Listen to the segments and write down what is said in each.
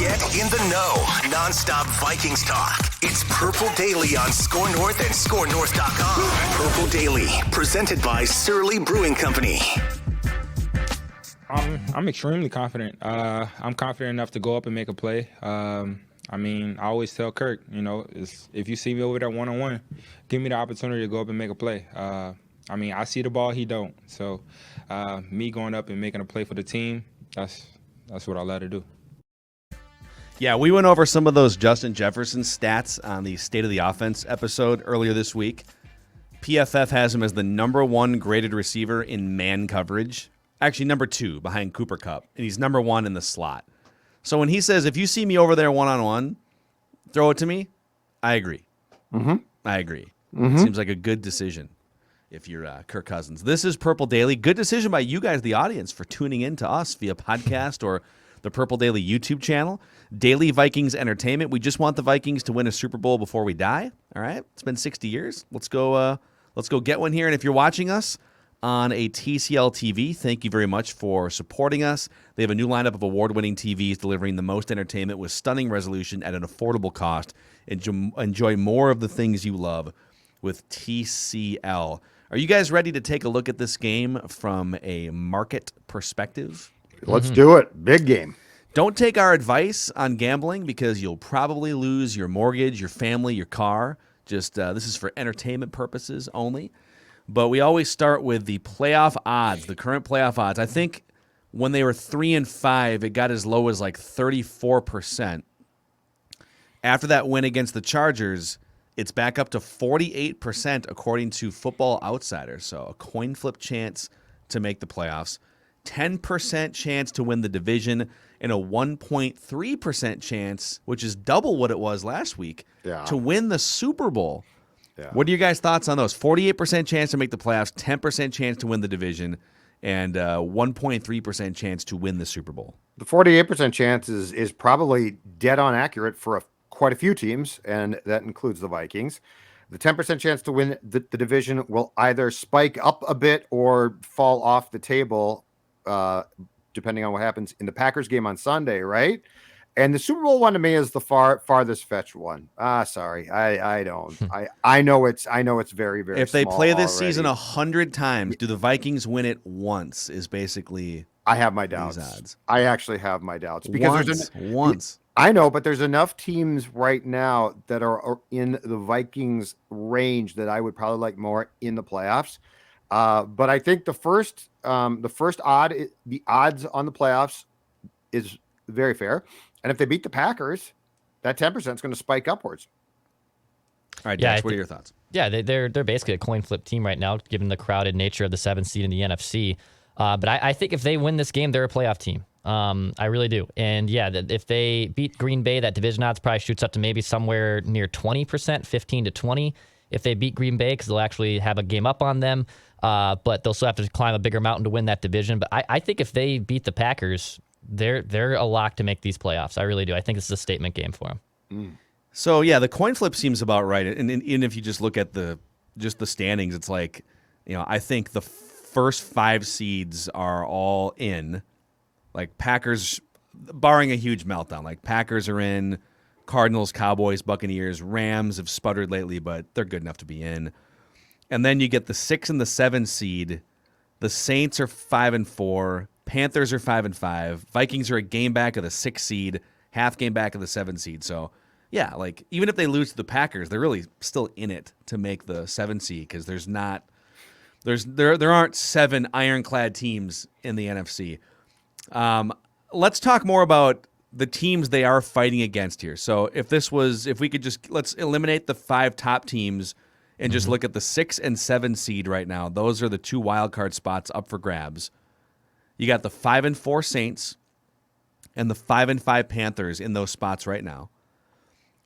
Get in the know. Nonstop Vikings talk. It's Purple Daily on Score North and ScoreNorth.com. Purple Daily, presented by Surly Brewing Company. I'm extremely confident. I'm confident enough to go up and make a play. I always tell Kirk, if you see me over there one-on-one, give me the opportunity to go up and make a play. I see the ball, he don't. So me going up and making a play for the team, that's what I let her do. Yeah, we went over some of those Justin Jefferson stats on the State of the Offense episode earlier this week. PFF has him as the number 1 graded receiver in man coverage. Actually, number 2 behind Cooper Kupp, and he's number 1 in the slot. So when he says, if you see me over there one-on-one, throw it to me, I agree. I agree. Seems like a good decision if you're Kirk Cousins. This is Purple Daily. Good decision by you guys, the audience, for tuning in to us via podcast or the Purple Daily YouTube channel. Daily Vikings entertainment. We just want the Vikings to win a Super Bowl before we die. All right? It's been 60 years. Let's go get one here. And if you're watching us on a TCL TV, thank you very much for supporting us. They have a new lineup of award-winning TVs delivering the most entertainment with stunning resolution at an affordable cost. Enjoy more of the things you love with TCL. Are you guys ready to take a look at this game from a market perspective? Let's do it. Big game. Don't take our advice on gambling because you'll probably lose your mortgage, your family, your car. Just this is for entertainment purposes only. But we always start with the playoff odds, the current playoff odds. I think when they were 3-5, it got as low as like 34%. After that win against the Chargers, it's back up to 48% according to Football Outsiders. So a coin flip chance to make the playoffs, 10% chance to win the division, and a 1.3% chance, which is double what it was last week, to win the Super Bowl. Yeah. What are your guys' thoughts on those? 48% chance to make the playoffs, 10% chance to win the division, and 1.3% chance to win the Super Bowl. The 48% chance is probably dead on accurate for quite a few teams, and that includes the Vikings. The 10% chance to win the division will either spike up a bit or fall off the table, depending on what happens in the Packers game on Sunday, right? And the Super Bowl one to me is the farthest fetched one. Sorry, I don't. I know it's very, very. If they small play this already. season 100 times, do the Vikings win it once? Is basically. I have my doubts. Odds. I actually have my doubts because once. I know, but there's enough teams right now that are in the Vikings range that I would probably like more in the playoffs. But I think the first odd, the odds on the playoffs is very fair. And if they beat the Packers, that 10% is going to spike upwards. All right, Dax, what are your thoughts? Yeah, they're basically a coin flip team right now, given the crowded nature of the 7th seed in the NFC. But I think if they win this game, they're a playoff team. I really do. And yeah, if they beat Green Bay, that division odds probably shoots up to maybe somewhere near 20%, 15 to 20. If they beat Green Bay, because they'll actually have a game up on them. But they'll still have to climb a bigger mountain to win that division. But I think if they beat the Packers, they're a lock to make these playoffs. I really do. I think this is a statement game for them. So yeah, the coin flip seems about right. And even if you just look at the standings, it's like, I think the first 5 seeds are all in. Like Packers, barring a huge meltdown, like Packers are in, Cardinals, Cowboys, Buccaneers, Rams have sputtered lately, but they're good enough to be in. And then you get the 6 and the 7 seed. The Saints are 5-4. Panthers are 5-5. Vikings are a game back of the 6 seed, half game back of the 7 seed. So yeah, like even if they lose to the Packers, they're really still in it to make the 7 seed because there aren't 7 ironclad teams in the NFC. Let's talk more about the teams they are fighting against here. So let's eliminate the 5 top teams and just look at the 6 and 7 seed right now. Those are the 2 wild card spots up for grabs. You got the 5-4 Saints and the 5-5 Panthers in those spots right now.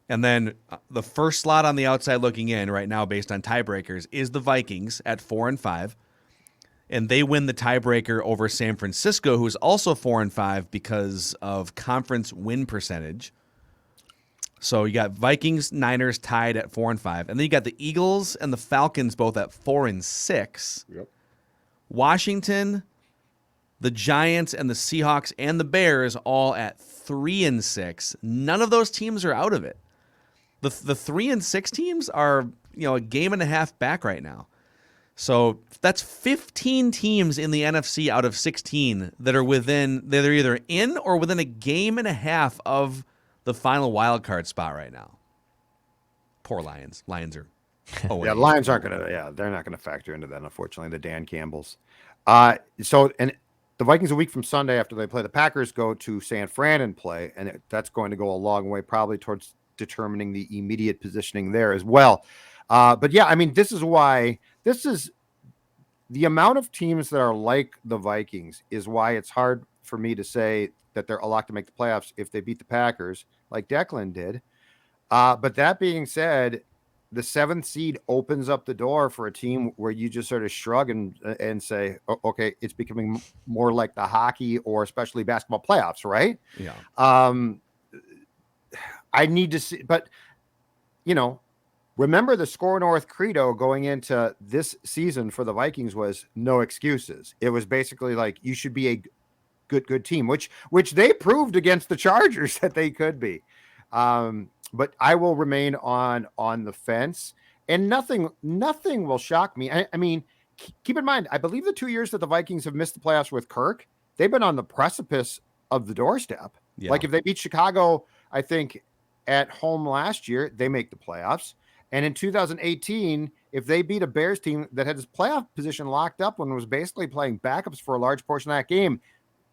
And then the first slot on the outside looking in right now based on tiebreakers is the Vikings at 4-5. And they win the tiebreaker over San Francisco, who's also 4-5 because of conference win percentage. So you got Vikings, Niners tied at 4-5. And then you got the Eagles and the Falcons both at 4-6. Yep. Washington The Giants and the Seahawks and the Bears all at 3-6. None of those teams are out of it. The 3-6 teams are, a game and a half back right now. So that's 15 teams in the NFC out of 16 that are they're either in or within a game and a half of the final wild card spot right now. Poor Lions. Lions are yeah, Lions aren't going to, they're not going to factor into that, unfortunately, the Dan Campbells. And the Vikings a week from Sunday after they play the Packers go to San Fran and play, and that's going to go a long way probably towards determining the immediate positioning there as well. But yeah, I mean, this is the amount of teams that are like the Vikings is why it's hard for me to say that they're a lock to make the playoffs if they beat the Packers like Declan did. But that being said, the 7th seed opens up the door for a team where you just sort of shrug and say, okay, it's becoming more like the hockey or especially basketball playoffs, right? Yeah. I need to see, but remember the Score North credo going into this season for the Vikings was no excuses. It was basically like, you should be a good team, which they proved against the Chargers that they could be. But I will remain on the fence, and nothing will shock me. I mean, keep in mind, I believe the 2 years that the Vikings have missed the playoffs with Kirk, they've been on the precipice of the doorstep. Yeah. Like if they beat Chicago, I think at home last year, they make the playoffs. And in 2018, if they beat a Bears team that had his playoff position locked up and was basically playing backups for a large portion of that game,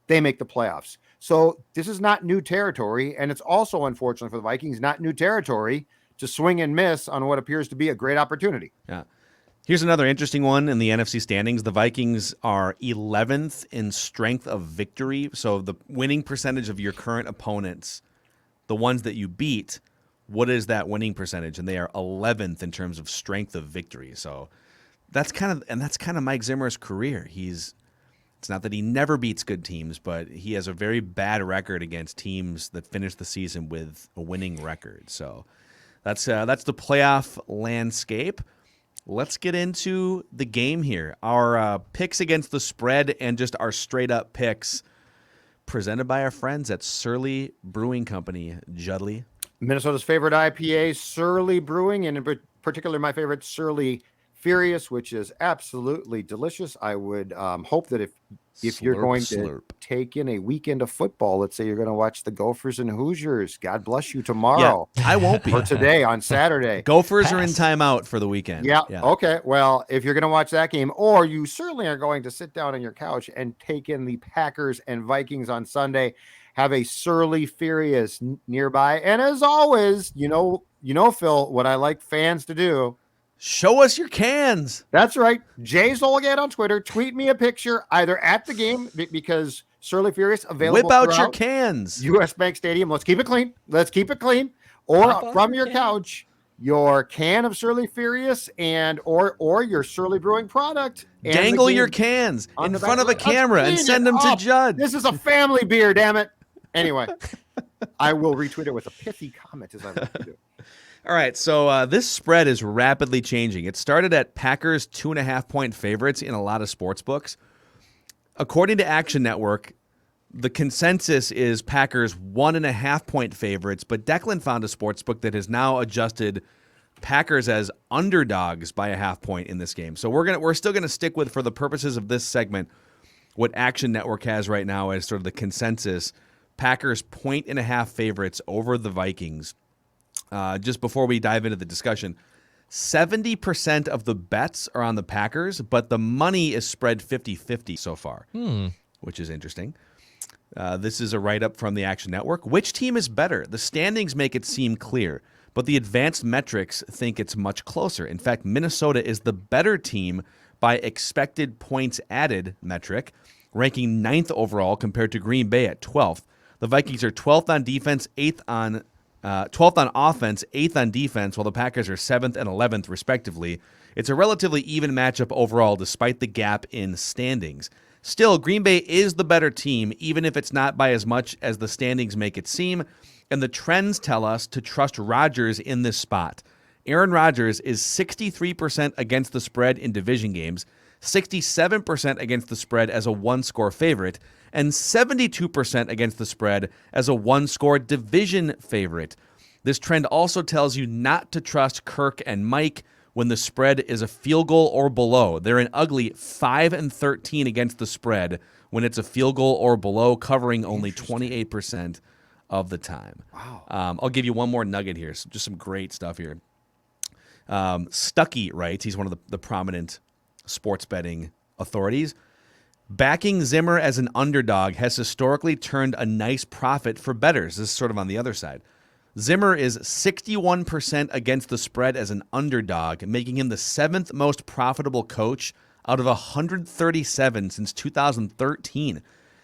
they make the playoffs. So this is not new territory. And it's also, unfortunately for the Vikings, not new territory to swing and miss on what appears to be a great opportunity. Yeah. Here's another interesting one in the NFC standings. The Vikings are 11th in strength of victory. So the winning percentage of your current opponents, the ones that you beat, what is that winning percentage? And they are 11th in terms of strength of victory. So that's kind of Mike Zimmer's career. It's not that he never beats good teams, but he has a very bad record against teams that finish the season with a winning record. So that's the playoff landscape. Let's get into the game here. Our picks against the spread and just our straight-up picks presented by our friends at Surly Brewing Company. Judley. Minnesota's favorite IPA, Surly Brewing, and in particular my favorite, Surly Furious, which is absolutely delicious. I would hope that if you're going to take in a weekend of football, let's say you're going to watch the Gophers and Hoosiers, God bless you tomorrow. Yeah, I won't be. Or today on Saturday. Gophers are in timeout for the weekend. Yeah. Okay. Well, if you're going to watch that game, or you certainly are going to sit down on your couch and take in the Packers and Vikings on Sunday, have a Surly Furious nearby. And as always, you know, Phil, what I like fans to do, show us your cans. That's right. Jay Zolgad on Twitter. Tweet me a picture either at the game, because Surly Furious available. Whip out your cans. US Bank Stadium. Let's keep it clean. Or from your couch, your can of Surly Furious or your Surly Brewing product. Dangle your cans in front of a camera and send them to Judd. This is a family beer, damn it. Anyway, I will retweet it with a pithy comment as I like to do. All right, so this spread is rapidly changing. It started at Packers 2.5-point favorites in a lot of sports books. According to Action Network, the consensus is Packers 1.5-point favorites, but Declan found a sports book that has now adjusted Packers as underdogs by 0.5 point in this game. So we're still gonna stick with, for the purposes of this segment, what Action Network has right now as sort of the consensus. Packers 1.5 favorites over the Vikings. Just before we dive into the discussion, 70% of the bets are on the Packers, but the money is spread 50-50 so far, which is interesting. This is a write-up from the Action Network. Which team is better? The standings make it seem clear, but the advanced metrics think it's much closer. In fact, Minnesota is the better team by expected points added metric, ranking 9th overall compared to Green Bay at 12th. The Vikings are 12th on defense, 12th on offense, 8th on defense, while the Packers are 7th and 11th, respectively. It's a relatively even matchup overall, despite the gap in standings. Still, Green Bay is the better team, even if it's not by as much as the standings make it seem, and the trends tell us to trust Rodgers in this spot. Aaron Rodgers is 63% against the spread in division games, 67% against the spread as a one-score favorite, and 72% against the spread as a one-score division favorite. This trend also tells you not to trust Kirk and Mike when the spread is a field goal or below. They're an ugly 5-13 against the spread when it's a field goal or below, covering only 28% of the time. Wow. I'll give you one more nugget here. Just some great stuff here. Stuckey writes, he's one of the prominent sports betting authorities, backing Zimmer as an underdog has historically turned a nice profit for bettors. This is sort of on the other side. Zimmer is 61% against the spread as an underdog, making him the 7th most profitable coach out of 137 since 2013.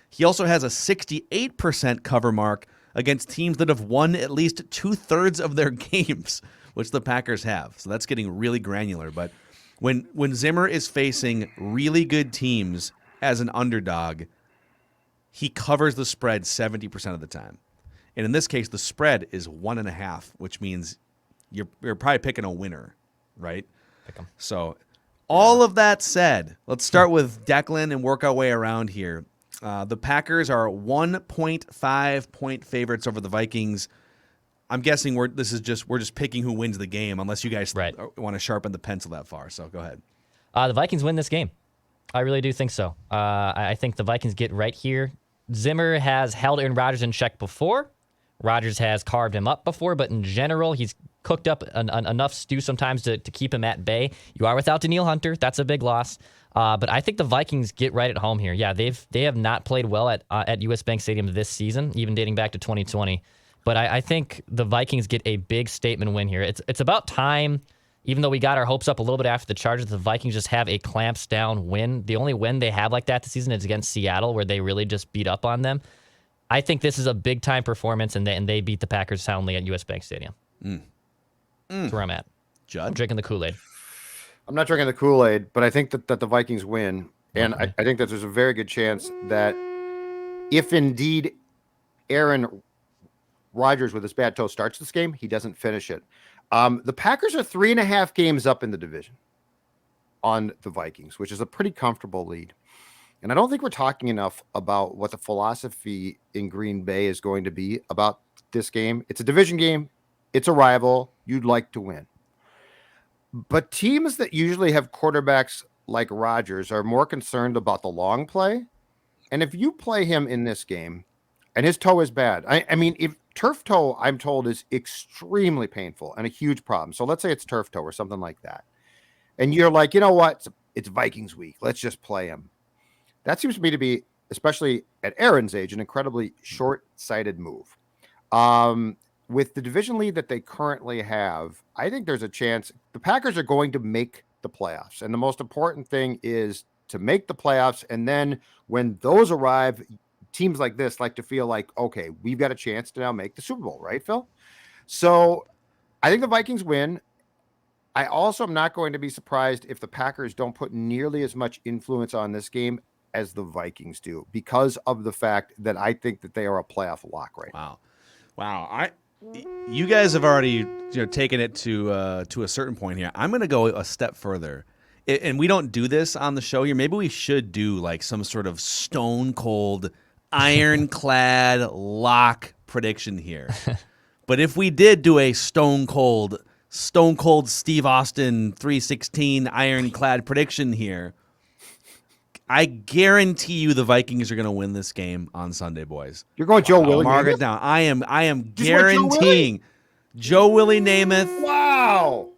He also has a 68% cover mark against teams that have won at least 2/3 of their games, which the Packers have. So that's getting really granular. But when Zimmer is facing really good teams as an underdog, he covers the spread 70% of the time. And in this case, the spread is 1.5, which means you're probably picking a winner, right? Pick 'em. So all of that said, let's start with Declan and work our way around here. The Packers are 1.5 point favorites over the Vikings. I'm guessing we're just picking who wins the game, unless you guys want to sharpen the pencil that far. So go ahead. The Vikings win this game. I really do think so. I think the Vikings get right here. Zimmer has held Aaron Rodgers in check before. Rodgers has carved him up before, but in general, he's cooked up enough stew sometimes to keep him at bay. You are without Danielle Hunter. That's a big loss. But I think the Vikings get right at home here. Yeah, they have not played well at US Bank Stadium this season, even dating back to 2020. But I think the Vikings get a big statement win here. It's about time, even though we got our hopes up a little bit after the Chargers, the Vikings just have a clamps down win. The only win they have like that this season is against Seattle, where they really just beat up on them. I think this is a big-time performance, and they beat the Packers soundly at US Bank Stadium. That's where I'm at. Judd? I'm drinking the Kool-Aid. I'm not drinking the Kool-Aid, but I think that the Vikings win. And I think that there's a very good chance that if indeed Aaron Rodgers with his bad toe starts this game, he doesn't finish it. The Packers are 3.5 games up in the division on the Vikings, which is a pretty comfortable lead. And I don't think we're talking enough about what the philosophy in Green Bay is going to be about this game. It's a division game. It's a rival. You'd like to win. But teams that usually have quarterbacks like Rodgers are more concerned about the long play. And if you play him in this game and his toe is bad, I mean, if turf toe, I'm told, is extremely painful and a huge problem. So let's say it's turf toe or something like that. And you're like, you know what? It's Vikings week. Let's just play him. That seems to me to be, especially at Aaron's age, an incredibly short-sighted move. With the division lead that they currently have, I think there's a chance the Packers are going to make the playoffs. And the most important thing is to make the playoffs. And then when those arrive, teams like this like to feel like, okay, we've got a chance to now make the Super Bowl, right, Phil? So I think the Vikings win. I also am not going to be surprised if the Packers don't put nearly as much influence on this game as the Vikings do, because of the fact that I think that they are a playoff lock right now. Wow. You guys have already taken it to a certain point here. I'm going to go a step further, and we don't do this on the show here. Maybe we should do like some sort of stone cold, ironclad lock prediction here. But if we did do a stone cold Steve Austin 316 ironclad prediction here, I guarantee you the Vikings are going to win this game on Sunday, boys. You're going Joe Willie Mark Namath? it down. I am guaranteeing Joe Willie Namath. Wow.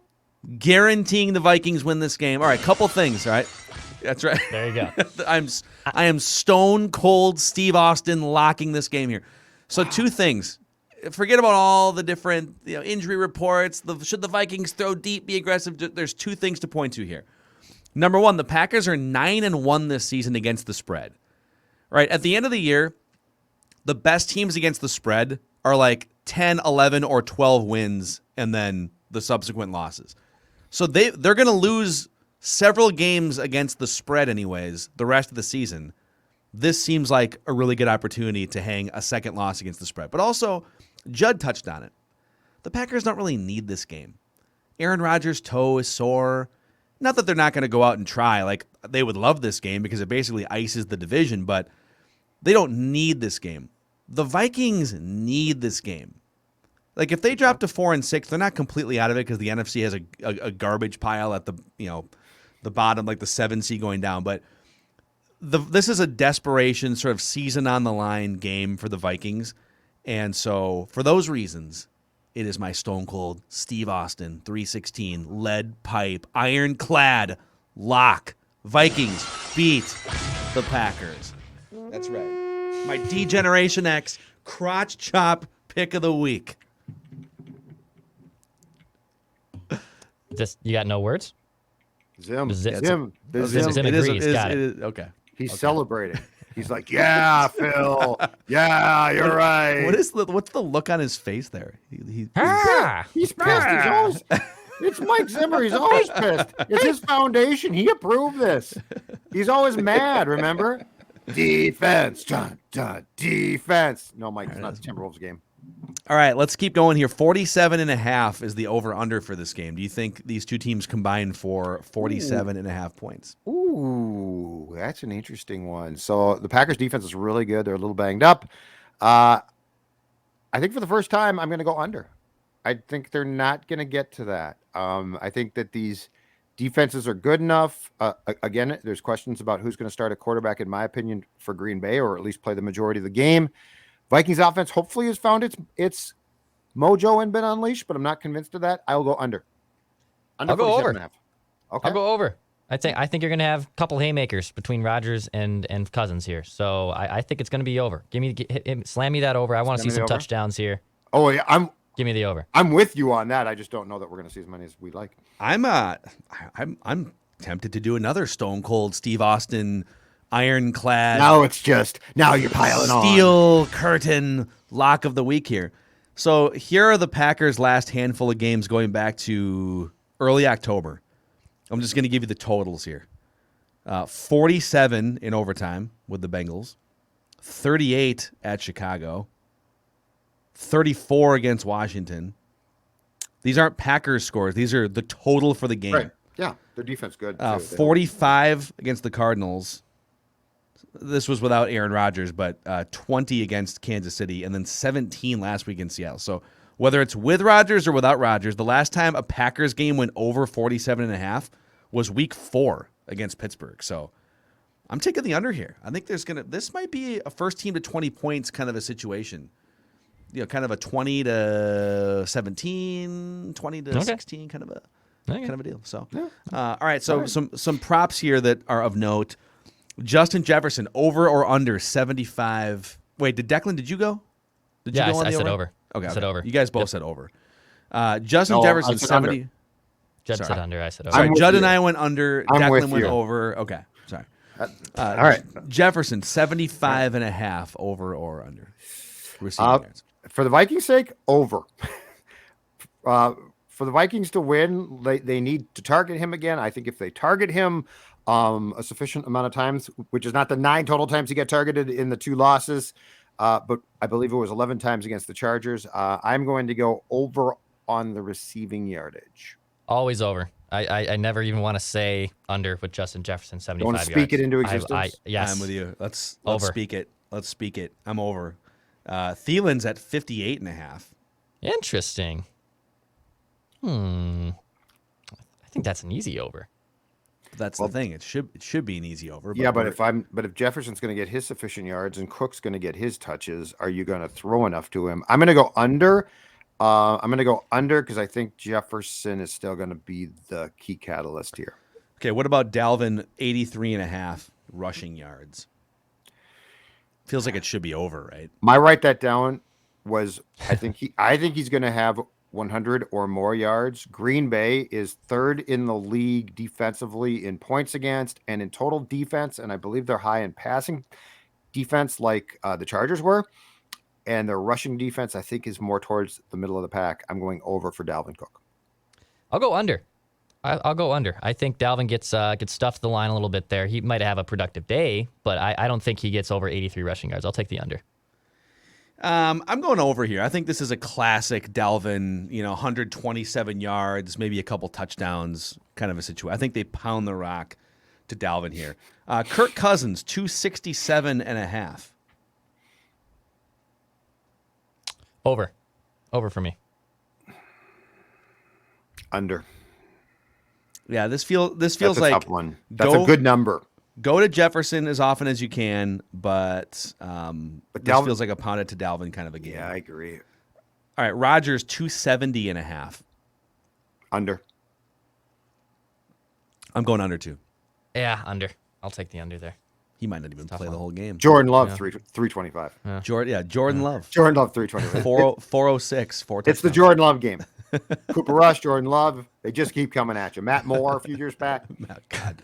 Guaranteeing the Vikings win this game. All right, couple things, all right? That's right. There you go. I am stone cold Steve Austin locking this game here. So two things. Forget about all the different injury reports. Should the Vikings throw deep, be aggressive? There's two things to point to here. Number one, the Packers are 9-1 this season against the spread. Right at the end of the year, the best teams against the spread are like 10, 11, or 12 wins, and then the subsequent losses. So they're going to lose several games against the spread anyways the rest of the season. This seems like a really good opportunity to hang a second loss against the spread. But also, Judd touched on it. The Packers don't really need this game. Aaron Rodgers' toe is sore. Not that they're not going to go out and try. Like, they would love this game because it basically ices the division, but they don't need this game. The Vikings need this game. Like, if they drop to 4-6, they're not completely out of it because the NFC has a garbage pile at the bottom, like the 7 seed going down. But this is a desperation sort of season on the line game for the Vikings. And so for those reasons, it is my Stone Cold Steve Austin 316 lead pipe ironclad lock. Vikings beat the Packers. That's right. My D-Generation X crotch chop pick of the week. Just you got no words? Zim. Zim Zim. agrees. Got it. Okay. He's celebrating. He's like, yeah, Phil. Yeah, you're right. What's the look on his face there? He's pissed. He's always, it's Mike Zimmer. He's always pissed. It's his foundation. He approved this. He's always mad, remember? Defense. Defense. No, Mike, it's not the Timberwolves game. All right, let's keep going here. 47.5 is the over-under for this game. Do you think these two teams combine for 47.5 points? Ooh, that's an interesting one. So the Packers defense is really good. They're a little banged up. I think for the first time, I'm going to go under. I think they're not going to get to that. I think that these defenses are good enough. Again, there's questions about who's going to start a quarterback, in my opinion, for Green Bay, or at least play the majority of the game. Vikings offense hopefully has found its mojo and been unleashed, but I'm not convinced of that. I will go under. I'll go over. Okay. I'll go over. I think you're going to have a couple haymakers between Rodgers and Cousins here. So I think it's going to be over. Slam me that over. I want to see some touchdowns here. Oh yeah, give me the over. I'm with you on that. I just don't know that we're going to see as many as we'd like. I'm tempted to do another Stone Cold Steve Austin ironclad. Now you're piling on. Steel curtain lock of the week here. So here are the Packers' last handful of games going back to early October. I'm just going to give you the totals here. 47 in overtime with the Bengals, 38 at Chicago, 34 against Washington. These aren't Packers scores. These are the total for the game. Right. Yeah, their defense good. 45 against the Cardinals. This was without Aaron Rodgers, but 20 against Kansas City, and then 17 last week in Seattle. So whether it's with Rodgers or without Rodgers, the last time a Packers game went over 47.5 was week 4 against Pittsburgh. So I'm taking the under here. I think this might be a first team to 20 points kind of a situation. Kind of a 20 to 17, 20 to 16 kind of a deal. So, all right. So some props here that are of note. Justin Jefferson, over or under 75. Wait, did you go? Did you go on I the said over? Okay. I said over. You guys both said over. Justin Jefferson, 70. Under. Judd said under. I said over. Sorry, Judd and I went under. Declan went you. over. Okay, sorry. All right. Jefferson, 75.5, over or under. Receiving yards. For the Vikings' sake, over. For the Vikings to win, they need to target him again. I think if they target him a sufficient amount of times, which is not the 9 total times he got targeted in the 2 losses, but I believe it was 11 times against the Chargers, I'm going to go over on the receiving yardage. Always over. I never even want to say under with Justin Jefferson, 75 yards. Want to speak it into existence? Yes. I'm with you. Let's Over. speak it. Let's speak it. I'm over. Thielen's at 58.5. Interesting. I think that's an easy over. That's the thing. It should be an easy over. But if Jefferson's going to get his sufficient yards and Cook's going to get his touches, are you going to throw enough to him? I'm going to go under. Because I think Jefferson is still going to be the key catalyst here. Okay, what about Dalvin, 83.5 rushing yards? Feels like it should be over, right? My write that down was I think he's going to have 100 or more yards. Green Bay is 3rd in the league defensively in points against and in total defense, and I believe they're high in passing defense like the Chargers were. And their rushing defense, I think, is more towards the middle of the pack. I'm going over for Dalvin Cook. I'll go under. I'll go under. I think Dalvin gets stuffed the line a little bit there. He might have a productive day, but I don't think he gets over 83 rushing yards. I'll take the under. I'm going over here. I think this is a classic Dalvin, 127 yards, maybe a couple touchdowns kind of a situation. I think they pound the rock to Dalvin here. Kirk Cousins, 267.5. Over for me. Under. Yeah, this feels That's a like tough one. That's a good number. Go to Jefferson as often as you can, but this feels like a pounded to Dalvin kind of a game. Yeah, I agree. All right, Rodgers, 270.5. Under. I'm going under too. Yeah, under. I'll take the under there. He might not even play the whole game. Jordan Love, 325. Jordan Love. Jordan Love, 325. 406. It's the Jordan Love game. Cooper Rush, Jordan Love, they just keep coming at you. Matt Moore a few years back. God.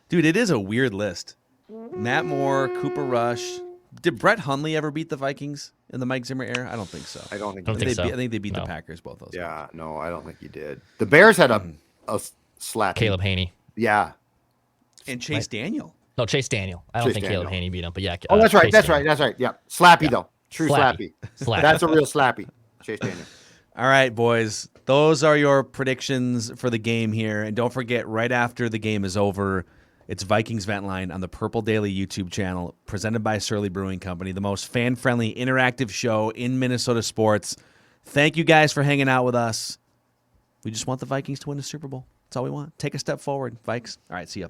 Dude, it is a weird list. Matt Moore, Cooper Rush. Did Brett Hundley ever beat the Vikings in the Mike Zimmer era? I don't think so. I don't think so. I think they beat the Packers, both those. Yeah, no, I don't think he did. The Bears had a slap. Caleb Haney. Yeah. And Chase Daniel. No, Chase Daniel. I don't Chase think Daniel. Caleb Haney beat him, but yeah. Oh, that's right. Chase That's Daniel. right. That's right. Yeah. Slappy, though. True slappy. Slappy. That's a real slappy. Chase Daniel. All right, boys. Those are your predictions for the game here. And don't forget, right after the game is over, it's Vikings Vent Line on the Purple Daily YouTube channel, presented by Surly Brewing Company, the most fan-friendly, interactive show in Minnesota sports. Thank you guys for hanging out with us. We just want the Vikings to win the Super Bowl. That's all we want. Take a step forward, Vikes. All right, see ya.